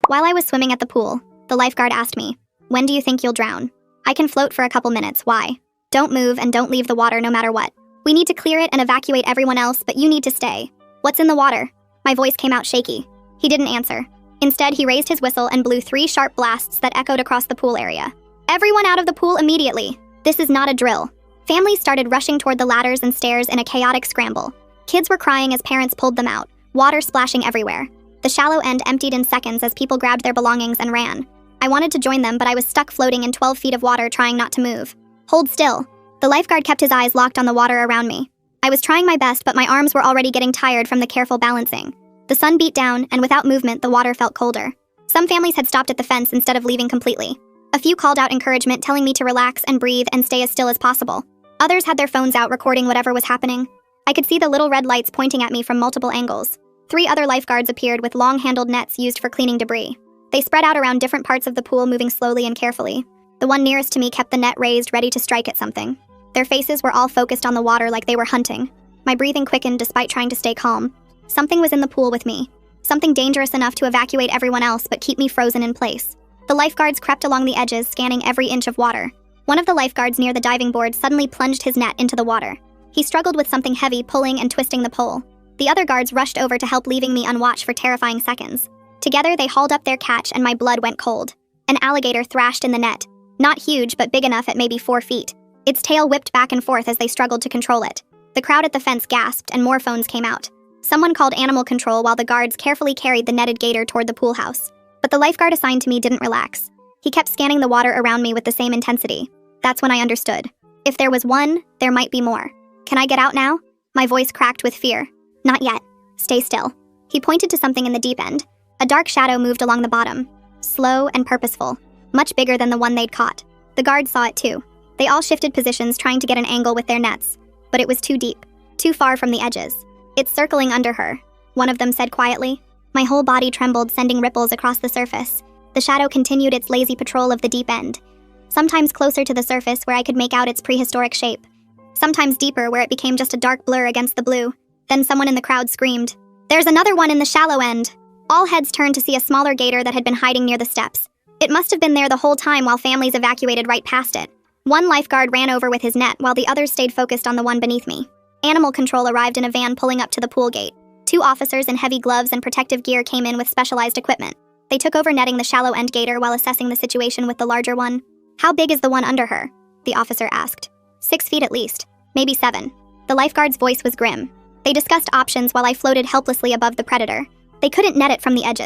While I was swimming at the pool, the lifeguard asked me, "When do you think you'll drown?" "I can float for a couple minutes, why?" "Don't move and don't leave the water no matter what. We need to clear it and evacuate everyone else, but you need to stay." "What's in the water?" My voice came out shaky. He didn't answer. Instead, he raised his whistle and blew 3 sharp blasts that echoed across the pool area. "Everyone out of the pool immediately! This is not a drill." Families started rushing toward the ladders and stairs in a chaotic scramble. Kids were crying as parents pulled them out, water splashing everywhere. The shallow end emptied in seconds as people grabbed their belongings and ran. I wanted to join them, but I was stuck floating in 12 feet of water trying not to move. "Hold still." The lifeguard kept his eyes locked on the water around me. I was trying my best, but my arms were already getting tired from the careful balancing. The sun beat down, and without movement, the water felt colder. Some families had stopped at the fence instead of leaving completely. A few called out encouragement, telling me to relax and breathe and stay as still as possible. Others had their phones out recording whatever was happening. I could see the little red lights pointing at me from multiple angles. 3 other lifeguards appeared with long-handled nets used for cleaning debris. They spread out around different parts of the pool, moving slowly and carefully. The one nearest to me kept the net raised, ready to strike at something. Their faces were all focused on the water like they were hunting. My breathing quickened despite trying to stay calm. Something was in the pool with me. Something dangerous enough to evacuate everyone else but keep me frozen in place. The lifeguards crept along the edges, scanning every inch of water. One of the lifeguards near the diving board suddenly plunged his net into the water. He struggled with something heavy, pulling and twisting the pole. The other guards rushed over to help, leaving me unwatched for terrifying seconds. Together, they hauled up their catch and my blood went cold. An alligator thrashed in the net. Not huge, but big enough at maybe 4 feet. Its tail whipped back and forth as they struggled to control it. The crowd at the fence gasped and more phones came out. Someone called animal control while the guards carefully carried the netted gator toward the pool house. But the lifeguard assigned to me didn't relax. He kept scanning the water around me with the same intensity. That's when I understood. If there was one, there might be more. "Can I get out now?" My voice cracked with fear. "Not yet. Stay still." He pointed to something in the deep end. A dark shadow moved along the bottom. Slow and purposeful. Much bigger than the one they'd caught. The guards saw it too. They all shifted positions, trying to get an angle with their nets. But it was too deep. Too far from the edges. "It's circling under her," one of them said quietly. My whole body trembled, sending ripples across the surface. The shadow continued its lazy patrol of the deep end. Sometimes closer to the surface where I could make out its prehistoric shape. Sometimes deeper where it became just a dark blur against the blue. Then someone in the crowd screamed, "There's another one in the shallow end!" All heads turned to see a smaller gator that had been hiding near the steps. It must have been there the whole time while families evacuated right past it. One lifeguard ran over with his net while the others stayed focused on the one beneath me. Animal control arrived in a van pulling up to the pool gate. 2 officers in heavy gloves and protective gear came in with specialized equipment. They took over netting the shallow end gator while assessing the situation with the larger one. "How big is the one under her?" the officer asked. 6 feet at least, maybe 7. The lifeguard's voice was grim. They discussed options while I floated helplessly above the predator. They couldn't net it from the edges.